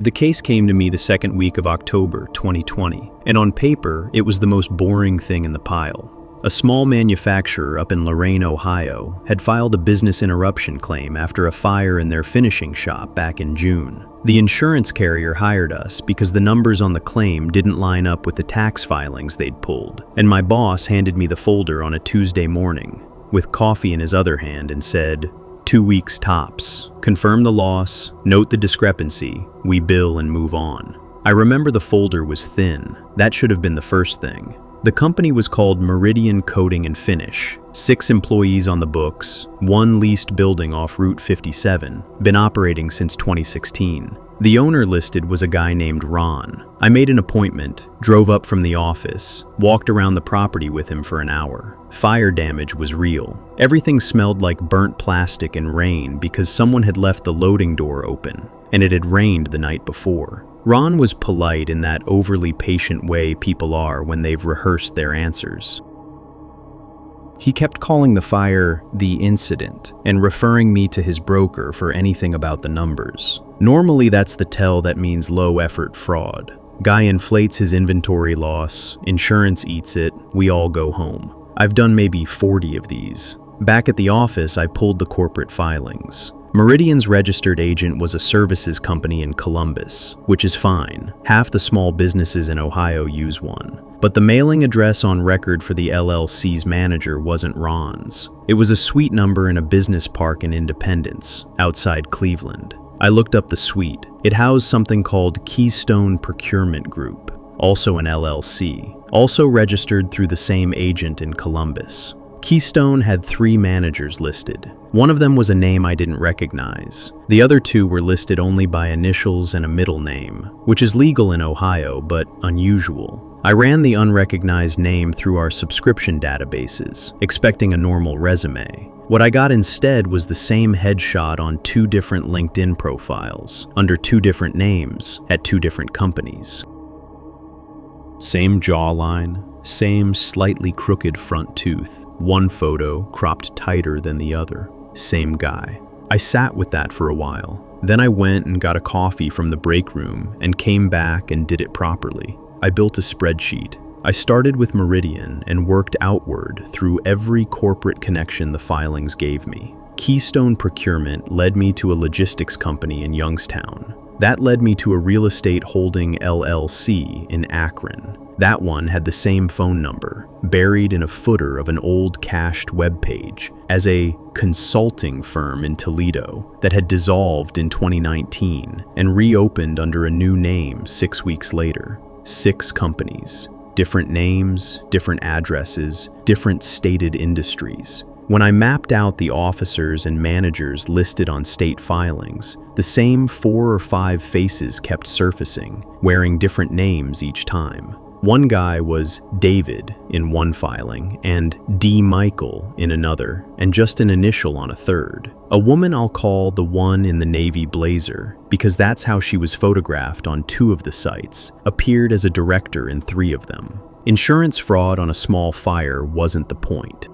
The case came to me the second week of October 2020, and on paper, it was the most boring thing in the pile. A small manufacturer up in Lorain, Ohio, had filed a business interruption claim after a fire in their finishing shop back in June. The insurance carrier hired us because the numbers on the claim didn't line up with the tax filings they'd pulled, and my boss handed me the folder on a Tuesday morning, with coffee in his other hand, and said, 2 weeks tops. Confirm the loss, note the discrepancy, we bill and move on. I remember the folder was thin. That should have been the first thing. The company was called Meridian Coating and Finish. 6 employees on the books, 1 leased building off Route 57, been operating since 2016. The owner listed was a guy named Ron. I made an appointment, drove up from the office, walked around the property with him for an hour. Fire damage was real. Everything smelled like burnt plastic and rain because someone had left the loading door open, and it had rained the night before. Ron was polite in that overly patient way people are when they've rehearsed their answers. He kept calling the fire the incident and referring me to his broker for anything about the numbers. Normally that's the tell that means low-effort fraud. Guy inflates his inventory loss, insurance eats it, we all go home. I've done maybe 40 of these. Back at the office, I pulled the corporate filings. Meridian's registered agent was a services company in Columbus, which is fine. Half the small businesses in Ohio use one. But the mailing address on record for the LLC's manager wasn't Ron's. It was a suite number in a business park in Independence, outside Cleveland. I looked up the suite. It housed something called Keystone Procurement Group, also an LLC, also registered through the same agent in Columbus. Keystone had 3 managers listed. One of them was a name I didn't recognize. The other 2 were listed only by initials and a middle name, which is legal in Ohio, but unusual. I ran the unrecognized name through our subscription databases, expecting a normal resume. What I got instead was the same headshot on 2 different LinkedIn profiles, under 2 different names, at 2 different companies. Same jawline, same slightly crooked front tooth, one photo cropped tighter than the other. Same guy. I sat with that for a while. Then I went and got a coffee from the break room and came back and did it properly. I built a spreadsheet. I started with Meridian and worked outward through every corporate connection the filings gave me. Keystone Procurement led me to a logistics company in Youngstown. That led me to a real estate holding LLC in Akron. That one had the same phone number, buried in a footer of an old cached web page, as a consulting firm in Toledo that had dissolved in 2019 and reopened under a new name 6 weeks later. 6 companies, different names, different addresses, different stated industries. When I mapped out the officers and managers listed on state filings, the same 4 or 5 faces kept surfacing, wearing different names each time. One guy was David in one filing and D. Michael in another, and just an initial on a third. A woman I'll call the one in the navy blazer, because that's how she was photographed on 2 of the sites, appeared as a director in 3 of them. Insurance fraud on a small fire wasn't the point.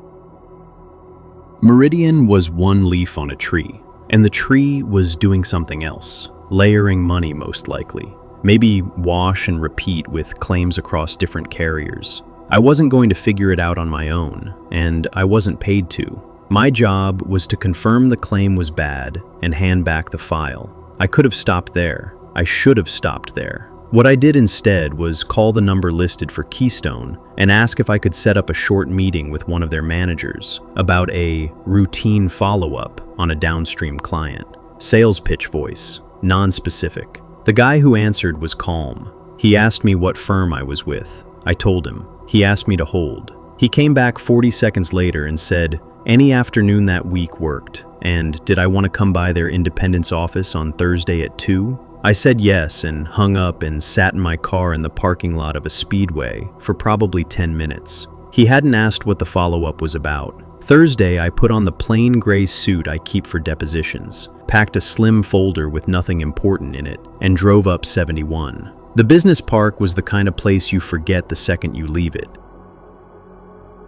Meridian was one leaf on a tree, and the tree was doing something else, layering money most likely. Maybe wash and repeat with claims across different carriers. I wasn't going to figure it out on my own, and I wasn't paid to. My job was to confirm the claim was bad and hand back the file. I could have stopped there. I should have stopped there. What I did instead was call the number listed for Keystone and ask if I could set up a short meeting with one of their managers about a routine follow-up on a downstream client. Sales pitch voice, non-specific. The guy who answered was calm. He asked me what firm I was with. I told him. He asked me to hold. He came back 40 seconds later and said, any afternoon that week worked, and did I want to come by their Independence office on Thursday at 2? I said yes and hung up and sat in my car in the parking lot of a speedway for probably 10 minutes. He hadn't asked what the follow-up was about. Thursday, I put on the plain gray suit I keep for depositions, packed a slim folder with nothing important in it, and drove up 71. The business park was the kind of place you forget the second you leave it.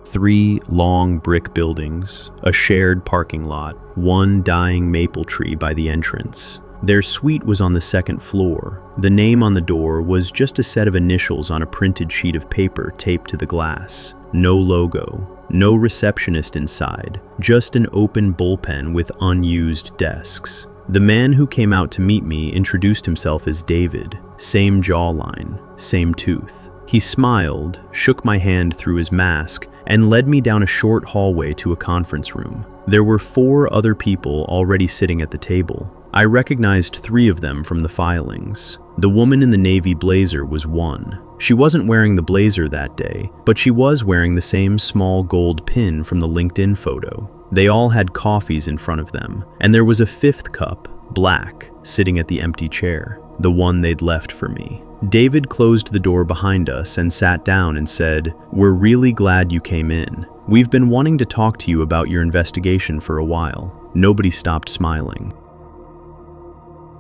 3 long brick buildings, a shared parking lot, one dying maple tree by the entrance. Their suite was on the second floor. The name on the door was just a set of initials on a printed sheet of paper taped to the glass. No logo, no receptionist inside, just an open bullpen with unused desks. The man who came out to meet me introduced himself as David. Same jawline, same tooth. He smiled, shook my hand through his mask, and led me down a short hallway to a conference room. There were 4 other people already sitting at the table. I recognized 3 of them from the filings. The woman in the navy blazer was one. She wasn't wearing the blazer that day, but she was wearing the same small gold pin from the LinkedIn photo. They all had coffees in front of them, and there was a 5th cup, black, sitting at the empty chair, the one they'd left for me. David closed the door behind us and sat down and said, "We're really glad you came in. We've been wanting to talk to you about your investigation for a while." Nobody stopped smiling.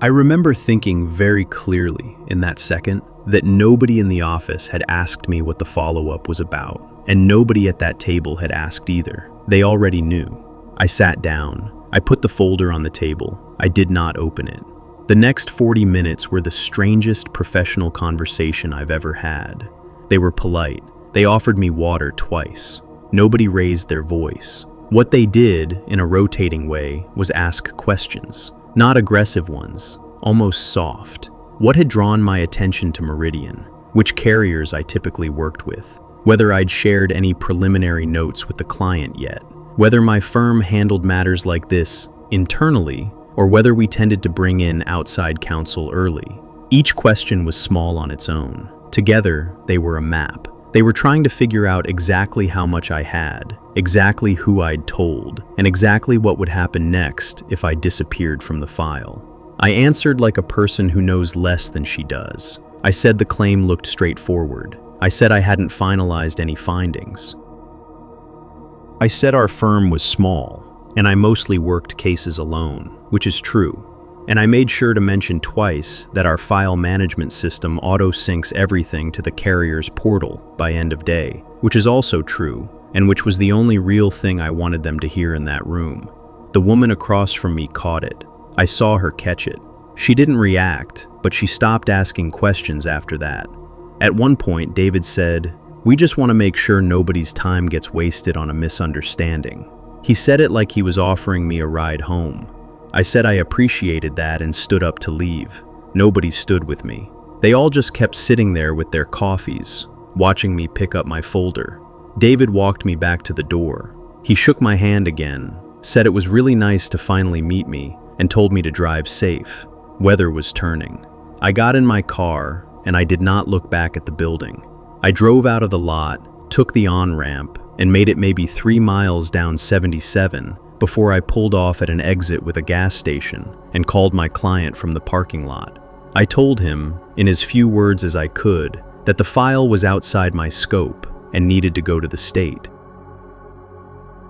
I remember thinking very clearly in that second that nobody in the office had asked me what the follow-up was about, and nobody at that table had asked either. They already knew. I sat down. I put the folder on the table. I did not open it. The next 40 minutes were the strangest professional conversation I've ever had. They were polite. They offered me water twice. Nobody raised their voice. What they did, in a rotating way, was ask questions. Not aggressive ones, almost soft. What had drawn my attention to Meridian? Which carriers I typically worked with? Whether I'd shared any preliminary notes with the client yet? Whether my firm handled matters like this internally, or whether we tended to bring in outside counsel early. Each question was small on its own. Together, they were a map. They were trying to figure out exactly how much I had, exactly who I'd told, and exactly what would happen next if I disappeared from the file. I answered like a person who knows less than she does. I said the claim looked straightforward. I said I hadn't finalized any findings. I said our firm was small, and I mostly worked cases alone, which is true. And I made sure to mention twice that our file management system auto-syncs everything to the carrier's portal by end of day, which is also true, and which was the only real thing I wanted them to hear in that room. The woman across from me caught it. I saw her catch it. She didn't react, but she stopped asking questions after that. At one point, David said, "We just want to make sure nobody's time gets wasted on a misunderstanding." He said it like he was offering me a ride home. I said I appreciated that and stood up to leave. Nobody stood with me. They all just kept sitting there with their coffees, watching me pick up my folder. David walked me back to the door. He shook my hand again, said it was really nice to finally meet me, and told me to drive safe. Weather was turning. I got in my car, and I did not look back at the building. I drove out of the lot, took the on-ramp, and made it maybe 3 miles down 77 before I pulled off at an exit with a gas station and called my client from the parking lot. I told him, in as few words as I could, that the file was outside my scope and needed to go to the state.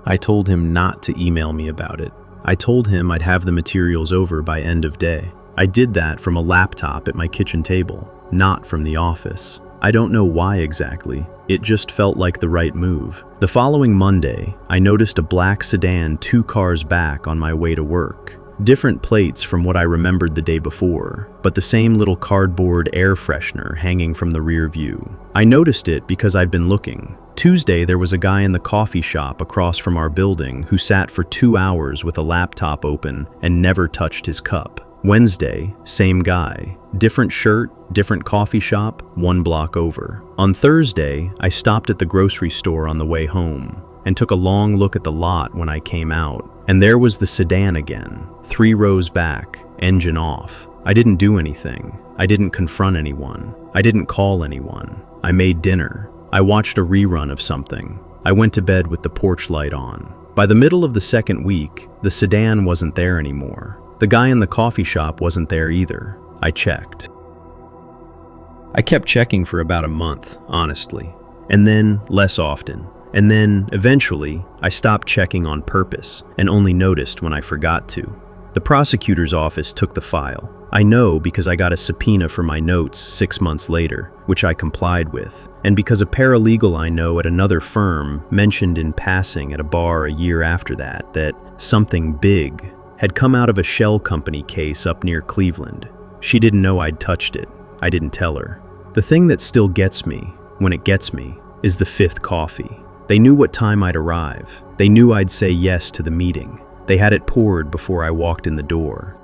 I told him not to email me about it. I told him I'd have the materials over by end of day. I did that from a laptop at my kitchen table, not from the office. I don't know why exactly. It just felt like the right move. The following Monday, I noticed a black sedan 2 cars back on my way to work. Different plates from what I remembered the day before, but the same little cardboard air freshener hanging from the rear view. I noticed it because I'd been looking. Tuesday, there was a guy in the coffee shop across from our building who sat for 2 hours with a laptop open and never touched his cup. Wednesday, same guy. Different shirt, different coffee shop, 1 block over. On Thursday, I stopped at the grocery store on the way home and took a long look at the lot when I came out. And there was the sedan again, 3 rows back, engine off. I didn't do anything. I didn't confront anyone. I didn't call anyone. I made dinner. I watched a rerun of something. I went to bed with the porch light on. By the middle of the second week, the sedan wasn't there anymore. The guy in the coffee shop wasn't there either. I checked. I kept checking for about a month, honestly, and then less often. And then, eventually, I stopped checking on purpose and only noticed when I forgot to. The prosecutor's office took the file. I know because I got a subpoena for my notes 6 months later, which I complied with, and because a paralegal I know at another firm mentioned in passing at a bar a year after that something big had come out of a shell company case up near Cleveland. She didn't know I'd touched it. I didn't tell her. The thing that still gets me, when it gets me, is the fifth coffee. They knew what time I'd arrive. They knew I'd say yes to the meeting. They had it poured before I walked in the door.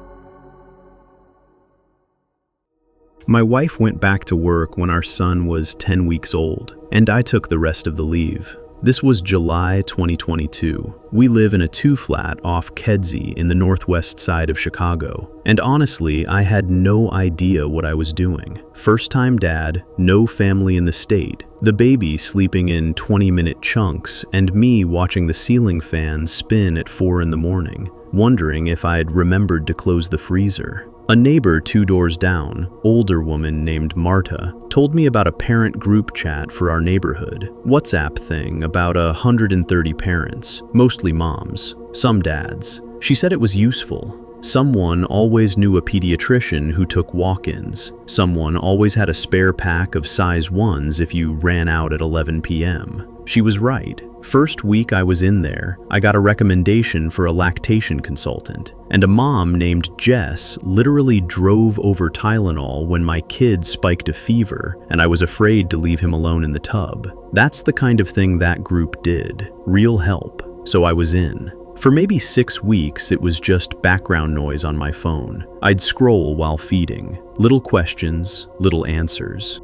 My wife went back to work when our son was 10 weeks old, and I took the rest of the leave. This was July 2022. We live in a 2-flat off Kedzie in the northwest side of Chicago, and honestly, I had no idea what I was doing. First-time dad, no family in the state, the baby sleeping in 20-minute chunks, and me watching the ceiling fan spin at 4 in the morning, wondering if I'd remembered to close the freezer. A neighbor 2 doors down, older woman named Marta, told me about a parent group chat for our neighborhood, WhatsApp thing about 130 parents, mostly moms, some dads. She said it was useful. Someone always knew a pediatrician who took walk-ins. Someone always had a spare pack of size 1s if you ran out at 11 p.m. She was right. First week I was in there, I got a recommendation for a lactation consultant, and a mom named Jess literally drove over Tylenol when my kid spiked a fever and I was afraid to leave him alone in the tub. That's the kind of thing that group did. Real help. So I was in. For maybe 6 weeks, it was just background noise on my phone. I'd scroll while feeding. Little questions, little answers.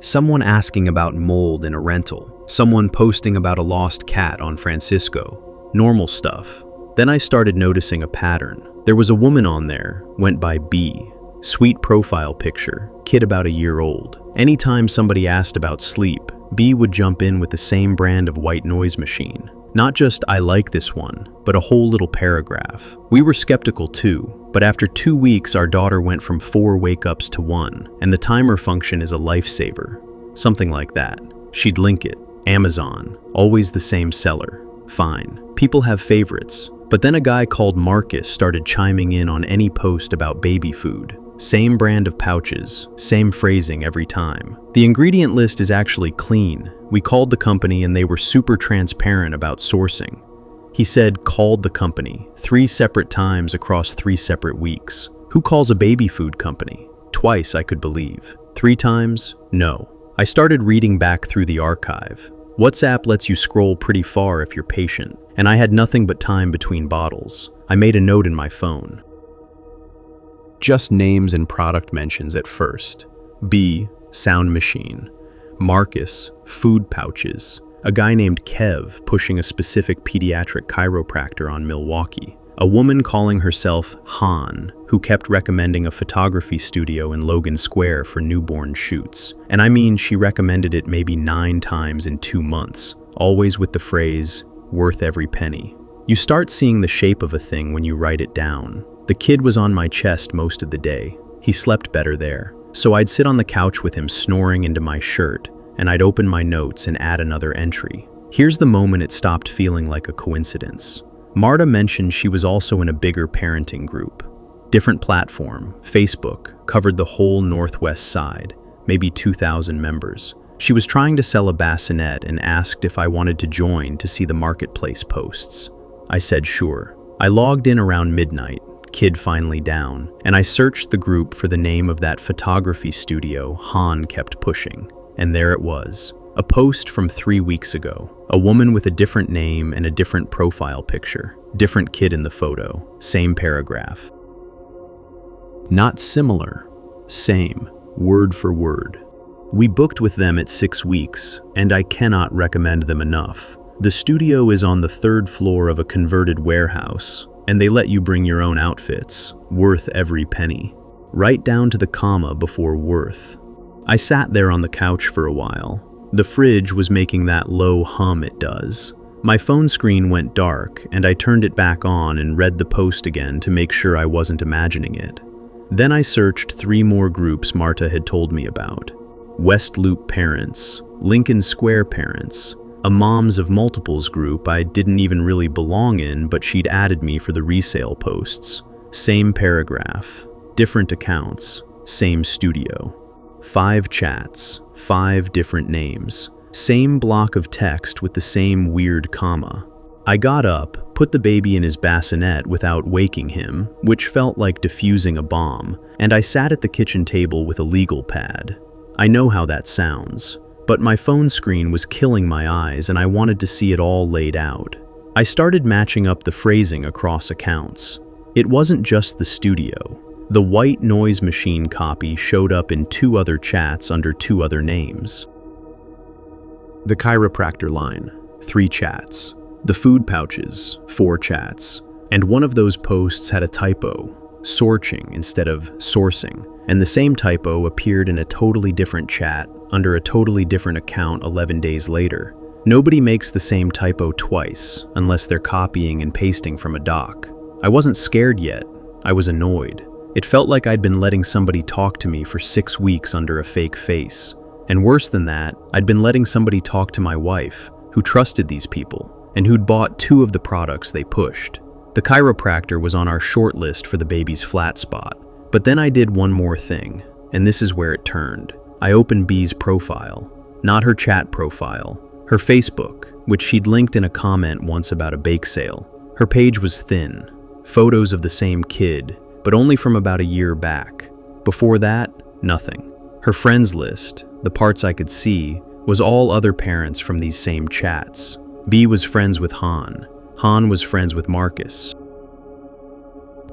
Someone asking about mold in a rental. Someone posting about a lost cat on Francisco. Normal stuff. Then I started noticing a pattern. There was a woman on there, went by B. Sweet profile picture, kid about a year old. Anytime somebody asked about sleep, B would jump in with the same brand of white noise machine. Not just "I like this one," but a whole little paragraph. We were skeptical too, but after 2 weeks our daughter went from 4 wake-ups to 1, and the timer function is a lifesaver. Something like that. She'd link it. Amazon. Always the same seller. Fine. People have favorites. But then a guy called Marcus started chiming in on any post about baby food. Same brand of pouches, same phrasing every time. The ingredient list is actually clean. We called the company and they were super transparent about sourcing. He said called the company 3 separate times across 3 separate weeks. Who calls a baby food company? Twice I could believe. 3 times? No. I started reading back through the archive. WhatsApp lets you scroll pretty far if you're patient, and I had nothing but time between bottles. I made a note in my phone. Just names and product mentions at first. B, sound machine. Marcus, food pouches. A guy named Kev pushing a specific pediatric chiropractor on Milwaukee. A woman calling herself Han, who kept recommending a photography studio in Logan Square for newborn shoots. And I mean, she recommended it maybe 9 times in 2 months, always with the phrase, worth every penny. You start seeing the shape of a thing when you write it down. The kid was on my chest most of the day. He slept better there. So I'd sit on the couch with him snoring into my shirt, and I'd open my notes and add another entry. Here's the moment it stopped feeling like a coincidence. Marta mentioned she was also in a bigger parenting group. Different platform, Facebook, covered the whole northwest side, maybe 2,000 members. She was trying to sell a bassinet and asked if I wanted to join to see the marketplace posts. I said sure. I logged in around midnight, kid finally down, and I searched the group for the name of that photography studio Han kept pushing. And there it was. A post from 3 weeks ago. A woman with a different name and a different profile picture. Different kid in the photo. Same paragraph. Not similar. Same. Word for word. We booked with them at 6 weeks, and I cannot recommend them enough. The studio is on the 3rd floor of a converted warehouse, and they let you bring your own outfits. Worth every penny. Right down to the comma before worth. I sat there on the couch for a while. The fridge was making that low hum it does. My phone screen went dark, and I turned it back on and read the post again to make sure I wasn't imagining it. Then I searched 3 more groups Marta had told me about. West Loop Parents, Lincoln Square Parents, a Moms of Multiples group I didn't even really belong in, but she'd added me for the resale posts. Same paragraph, different accounts, same studio. 5 chats, 5 different names, same block of text with the same weird comma. I got up, put the baby in his bassinet without waking him, which felt like defusing a bomb, and I sat at the kitchen table with a legal pad. I know how that sounds, but my phone screen was killing my eyes and I wanted to see it all laid out. I started matching up the phrasing across accounts. It wasn't just the studio. The white noise machine copy showed up in 2 other chats under 2 other names. The chiropractor line, 3 chats. The food pouches, 4 chats. And one of those posts had a typo, sorching instead of sourcing. And the same typo appeared in a totally different chat under a totally different account 11 days later. Nobody makes the same typo twice unless they're copying and pasting from a doc. I wasn't scared yet. I was annoyed. It felt like I'd been letting somebody talk to me for 6 weeks under a fake face. And worse than that, I'd been letting somebody talk to my wife, who trusted these people, and who'd bought 2 of the products they pushed. The chiropractor was on our short list for the baby's flat spot. But then I did one more thing, and this is where it turned. I opened B's profile, not her chat profile, her Facebook, which she'd linked in a comment once about a bake sale. Her page was thin, photos of the same kid, but only from about a year back. Before that, nothing. Her friends list, the parts I could see, was all other parents from these same chats. B was friends with Han. Han was friends with Marcus.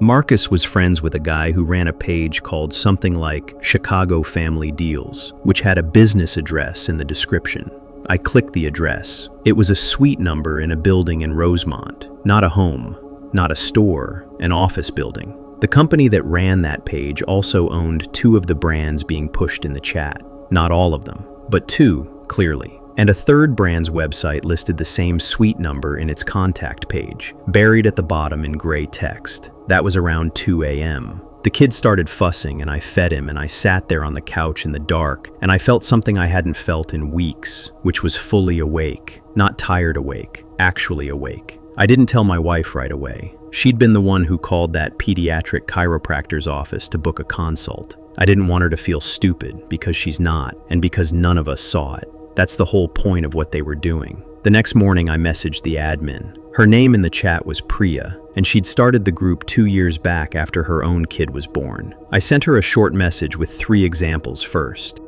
Marcus was friends with a guy who ran a page called something like Chicago Family Deals, which had a business address in the description. I clicked the address. It was a suite number in a building in Rosemont, not a home, not a store, an office building. The company that ran that page also owned 2 of the brands being pushed in the chat. Not all of them, but 2, clearly. And a 3rd brand's website listed the same suite number in its contact page, buried at the bottom in gray text. That was around 2 a.m. The kid started fussing and I fed him and I sat there on the couch in the dark and I felt something I hadn't felt in weeks, which was fully awake. Not tired awake, actually awake. I didn't tell my wife right away. She'd been the one who called that pediatric chiropractor's office to book a consult. I didn't want her to feel stupid because she's not, and because none of us saw it. That's the whole point of what they were doing. The next morning I messaged the admin. Her name in the chat was Priya, and she'd started the group 2 years back after her own kid was born. I sent her a short message with 3 examples first.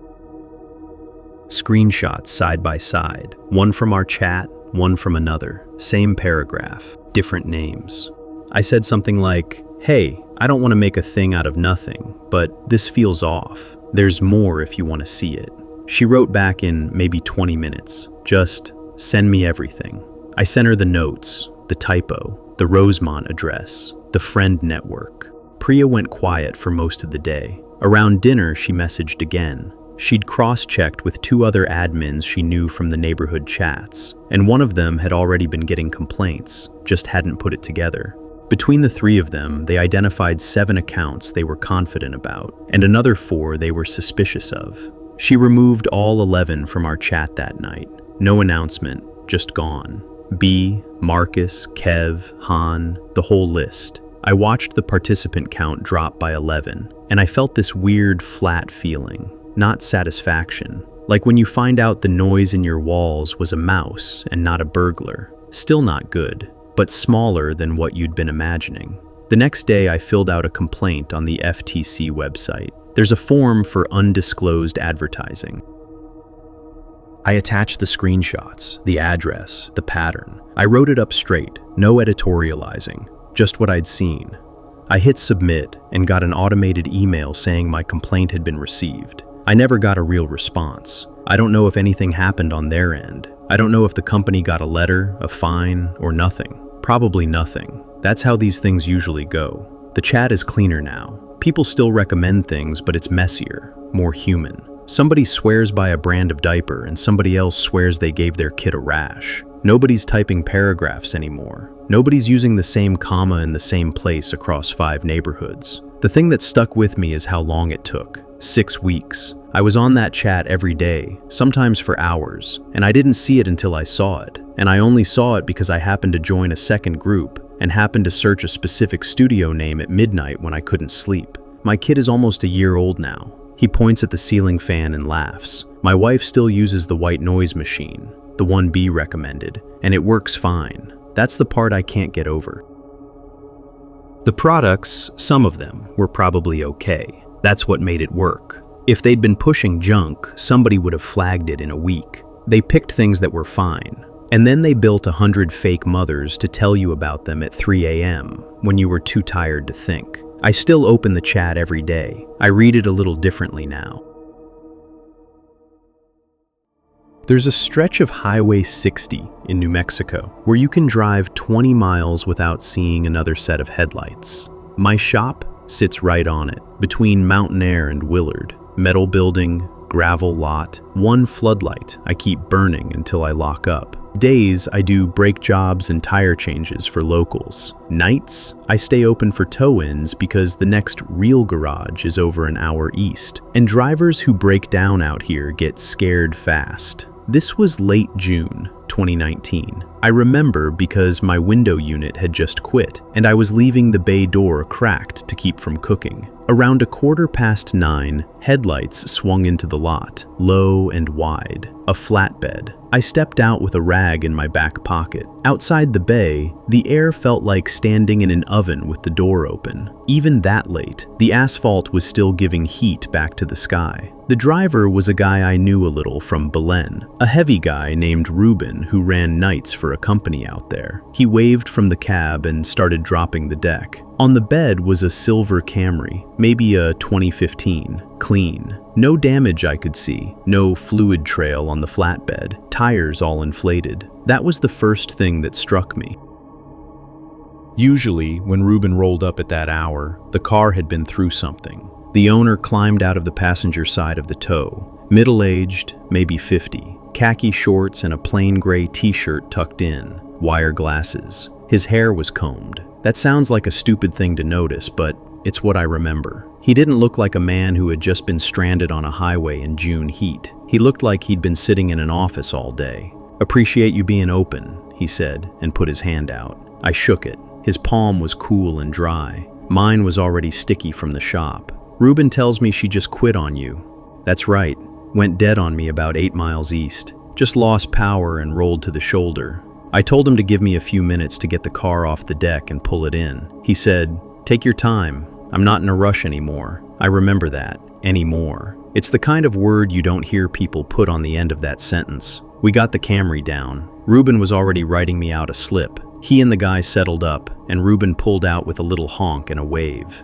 Screenshots side by side, one from our chat, one from another. Same paragraph, different names. I said something like, "Hey, I don't want to make a thing out of nothing, but this feels off. There's more if you want to see it." She wrote back in maybe 20 minutes, just send me everything. I sent her the notes, the typo, the Rosemont address, the friend network. Priya went quiet for most of the day. Around dinner, she messaged again. She'd cross-checked with 2 other admins she knew from the neighborhood chats, and one of them had already been getting complaints, just hadn't put it together. Between the 3 of them, they identified 7 accounts they were confident about, and another 4 they were suspicious of. She removed all 11 from our chat that night. No announcement, just gone. B, Marcus, Kev, Han, the whole list. I watched the participant count drop by 11, and I felt this weird, flat feeling. Not satisfaction. Like when you find out the noise in your walls was a mouse and not a burglar. Still not good, but smaller than what you'd been imagining. The next day, I filled out a complaint on the FTC website. There's a form for undisclosed advertising. I attached the screenshots, the address, the pattern. I wrote it up straight, no editorializing, just what I'd seen. I hit submit and got an automated email saying my complaint had been received. I never got a real response. I don't know if anything happened on their end. I don't know if the company got a letter, a fine, or nothing. Probably nothing. That's how these things usually go. The chat is cleaner now. People still recommend things, but it's messier, more human. Somebody swears by a brand of diaper and somebody else swears they gave their kid a rash. Nobody's typing paragraphs anymore. Nobody's using the same comma in the same place across 5 neighborhoods. The thing that stuck with me is how long it took. 6 weeks. I was on that chat every day, sometimes for hours, and I didn't see it until I saw it. And I only saw it because I happened to join a second group and happened to search a specific studio name at midnight when I couldn't sleep. My kid is almost a year old now. He points at the ceiling fan and laughs. My wife still uses the white noise machine, the one B recommended, and it works fine. That's the part I can't get over. The products, some of them, were probably okay. That's what made it work. If they'd been pushing junk, somebody would have flagged it in a week. They picked things that were fine. And then they built 100 fake mothers to tell you about them at 3 a.m. when you were too tired to think. I still open the chat every day. I read it a little differently now. There's a stretch of Highway 60 in New Mexico where you can drive 20 miles without seeing another set of headlights. My shop sits right on it, between Mountain Air and Willard. Metal building, gravel lot, one floodlight I keep burning until I lock up. Days, I do brake jobs and tire changes for locals. Nights, I stay open for tow-ins because the next real garage is over an hour east, and drivers who break down out here get scared fast. This was late June 2019. I remember because my window unit had just quit, and I was leaving the bay door cracked to keep from cooking. Around 9:15, headlights swung into the lot, low and wide, a flatbed. I stepped out with a rag in my back pocket. Outside the bay, the air felt like standing in an oven with the door open. Even that late, the asphalt was still giving heat back to the sky. The driver was a guy I knew a little from Belen, a heavy guy named Ruben who ran nights for a company out there. He waved from the cab and started dropping the deck. On the bed was a silver Camry, maybe a 2015, clean. No damage I could see, no fluid trail on the flatbed, tires all inflated. That was the first thing that struck me. Usually, when Ruben rolled up at that hour, the car had been through something. The owner climbed out of the passenger side of the tow, middle-aged, maybe 50, khaki shorts and a plain gray t-shirt tucked in, wire glasses. His hair was combed. That sounds like a stupid thing to notice, but it's what I remember. He didn't look like a man who had just been stranded on a highway in June heat. He looked like he'd been sitting in an office all day. "Appreciate you being open," he said, and put his hand out. I shook it. His palm was cool and dry. Mine was already sticky from the shop. "Ruben tells me she just quit on you." "That's right. Went dead on me about 8 miles east. Just lost power and rolled to the shoulder." I told him to give me a few minutes to get the car off the deck and pull it in. He said, "Take your time. I'm not in a rush anymore." I remember that. Anymore. It's the kind of word you don't hear people put on the end of that sentence. We got the Camry down. Ruben was already writing me out a slip. He and the guy settled up, and Ruben pulled out with a little honk and a wave.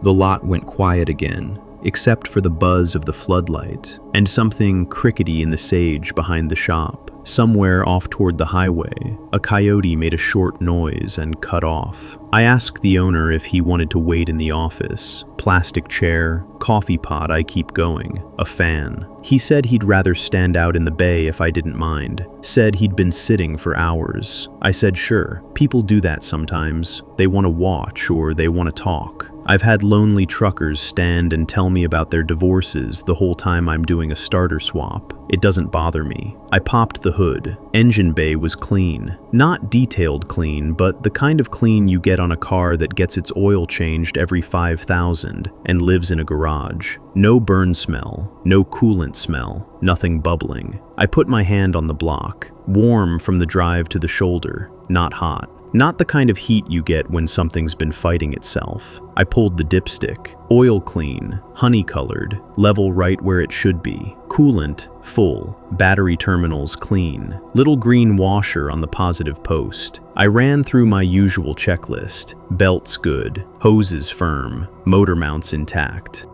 The lot went quiet again, except for the buzz of the floodlight and something crickety in the sage behind the shop. Somewhere off toward the highway, a coyote made a short noise and cut off. I asked the owner if he wanted to wait in the office. Plastic chair, coffee pot I keep going, a fan. He said he'd rather stand out in the bay if I didn't mind. Said he'd been sitting for hours. I said sure, people do that sometimes. They want to watch or they want to talk. I've had lonely truckers stand and tell me about their divorces the whole time I'm doing a starter swap. It doesn't bother me. I popped the hood. Engine bay was clean. Not detailed clean, but the kind of clean you get on a car that gets its oil changed every 5,000 and lives in a garage. No burn smell, no coolant smell, nothing bubbling. I put my hand on the block. Warm from the drive to the shoulder, not hot. Not the kind of heat you get when something's been fighting itself. I pulled the dipstick. Oil clean, honey-colored, level right where it should be. Coolant, full. Battery terminals clean. Little green washer on the positive post. I ran through my usual checklist. Belts good. Hoses firm. Motor mounts intact.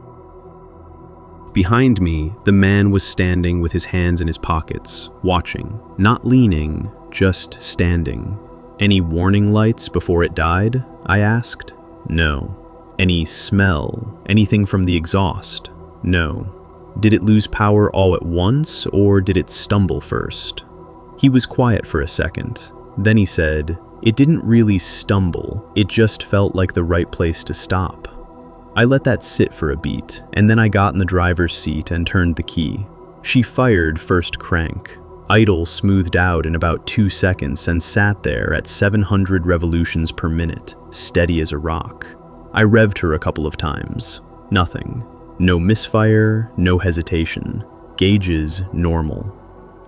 Behind me, the man was standing with his hands in his pockets, watching. Not leaning, just standing. "Any warning lights before it died?" I asked. "No." "Any smell? Anything from the exhaust?" "No." "Did it lose power all at once, or did it stumble first?" He was quiet for a second. Then he said, "It didn't really stumble, it just felt like the right place to stop." I let that sit for a beat, and then I got in the driver's seat and turned the key. She fired first crank. Idle smoothed out in about 2 seconds and sat there at 700 revolutions per minute, steady as a rock. I revved her a couple of times. Nothing. No misfire, no hesitation. Gauges normal.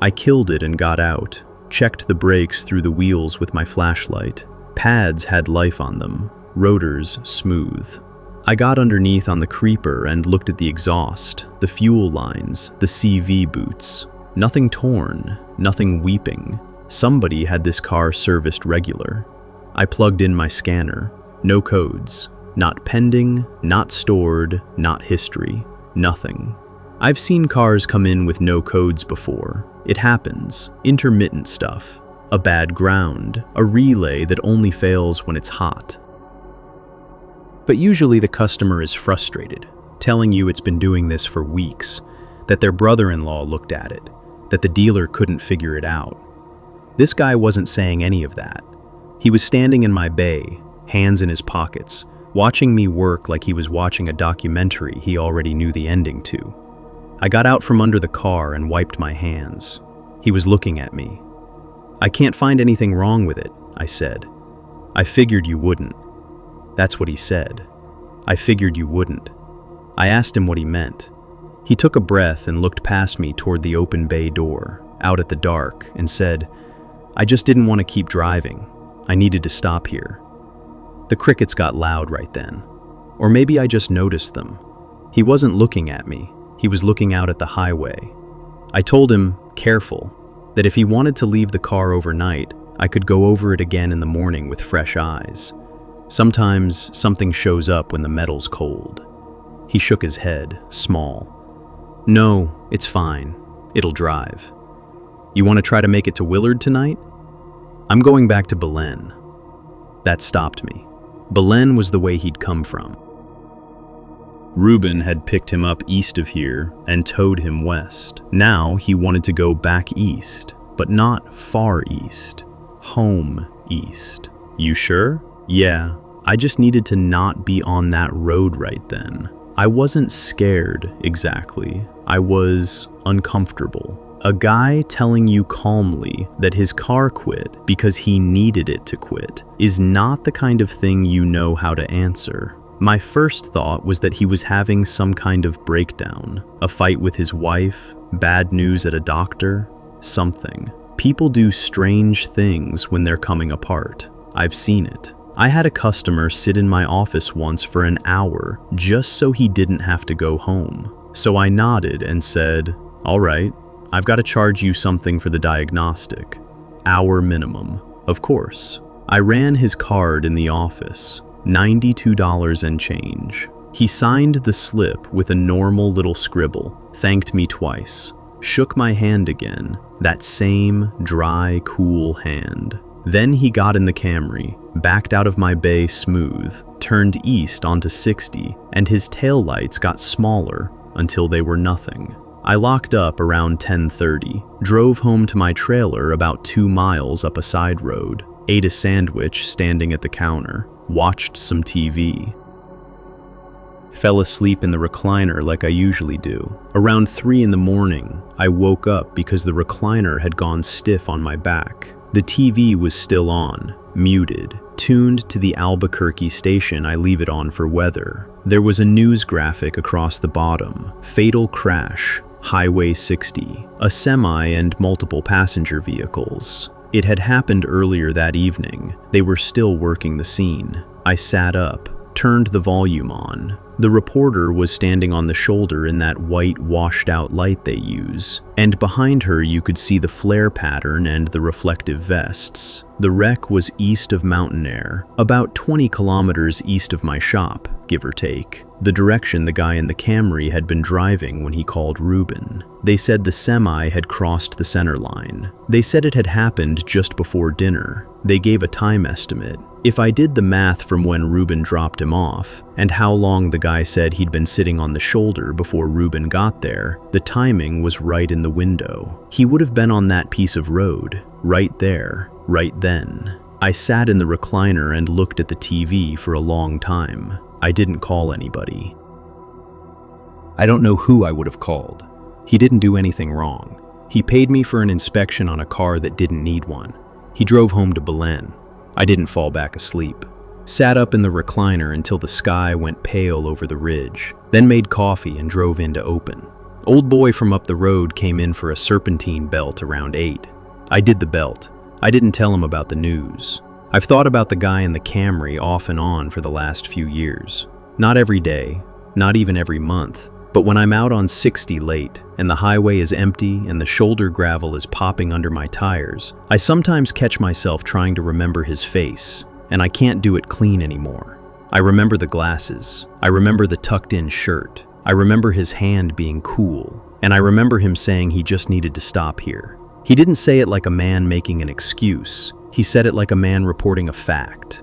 I killed it and got out. checked the brakes through the wheels with my flashlight. Pads had life on them, rotors smooth. I got underneath on the creeper and looked at the exhaust, the fuel lines, the CV boots. Nothing torn, nothing weeping. Somebody had this car serviced regular. I plugged in my scanner. No codes. Not pending, not stored, not history. Nothing. I've seen cars come in with no codes before. It happens. Intermittent stuff. A bad ground. A relay that only fails when it's hot. But usually the customer is frustrated, telling you it's been doing this for weeks, that their brother-in-law looked at it, that the dealer couldn't figure it out. This guy wasn't saying any of that. He was standing in my bay, hands in his pockets, watching me work like he was watching a documentary he already knew the ending to. I got out from under the car and wiped my hands. He was looking at me. "I can't find anything wrong with it," I said. "I figured you wouldn't." That's what he said. "I figured you wouldn't." I asked him what he meant. He took a breath and looked past me toward the open bay door, out at the dark, and said, "I just didn't want to keep driving. I needed to stop here." The crickets got loud right then. Or maybe I just noticed them. He wasn't looking at me. He was looking out at the highway. I told him, careful, that if he wanted to leave the car overnight, I could go over it again in the morning with fresh eyes. Sometimes something shows up when the metal's cold. He shook his head, small. "No, it's fine. It'll drive. You want to try to make it to Willard tonight?" "I'm going back to Belen." That stopped me. Belen was the way he'd come from. Reuben had picked him up east of here and towed him west. Now he wanted to go back east, but not far east. Home east. "You sure?" "Yeah, I just needed to not be on that road right then." I wasn't scared, exactly. I was uncomfortable. A guy telling you calmly that his car quit because he needed it to quit is not the kind of thing you know how to answer. My first thought was that he was having some kind of breakdown, a fight with his wife, bad news at a doctor, something. People do strange things when they're coming apart. I've seen it. I had a customer sit in my office once for an hour just so he didn't have to go home. So I nodded and said, "All right, I've got to charge you something for the diagnostic. Hour minimum, of course." I ran his card in the office, $92 and change. He signed the slip with a normal little scribble, thanked me twice, shook my hand again, that same dry, cool hand. Then he got in the Camry, backed out of my bay smooth, turned east onto 60, and his taillights got smaller until they were nothing. I locked up around 10:30, drove home to my trailer about 2 miles up a side road, ate a sandwich standing at the counter, watched some TV. Fell asleep in the recliner like I usually do. Around 3 in the morning, I woke up because the recliner had gone stiff on my back. The TV was still on, muted, tuned to the Albuquerque station I leave it on for weather. There was a news graphic across the bottom, fatal crash, Highway 60, a semi and multiple passenger vehicles. It had happened earlier that evening. They were still working the scene. I sat up, turned the volume on. The reporter was standing on the shoulder in that white washed-out light they use, and behind her you could see the flare pattern and the reflective vests. The wreck was east of Mountain Air, about 20 kilometers east of my shop, give or take, the direction the guy in the Camry had been driving when he called Reuben. They said the semi had crossed the center line. They said it had happened just before dinner. They gave a time estimate. If I did the math from when Reuben dropped him off, and how long the guy said he'd been sitting on the shoulder before Reuben got there, the timing was right in the window. He would have been on that piece of road, right there, right then. I sat in the recliner and looked at the TV for a long time. I didn't call anybody. I don't know who I would have called. He didn't do anything wrong. He paid me for an inspection on a car that didn't need one. He drove home to Belen. I didn't fall back asleep. Sat up in the recliner until the sky went pale over the ridge, then made coffee and drove in to open. Old boy from up the road came in for a serpentine belt around 8. I did the belt. I didn't tell him about the news. I've thought about the guy in the Camry off and on for the last few years. Not every day, not even every month, but when I'm out on 60 late and the highway is empty and the shoulder gravel is popping under my tires, I sometimes catch myself trying to remember his face, and I can't do it clean anymore. I remember the glasses. I remember the tucked-in shirt. I remember his hand being cool, and I remember him saying he just needed to stop here. He didn't say it like a man making an excuse. He said it like a man reporting a fact.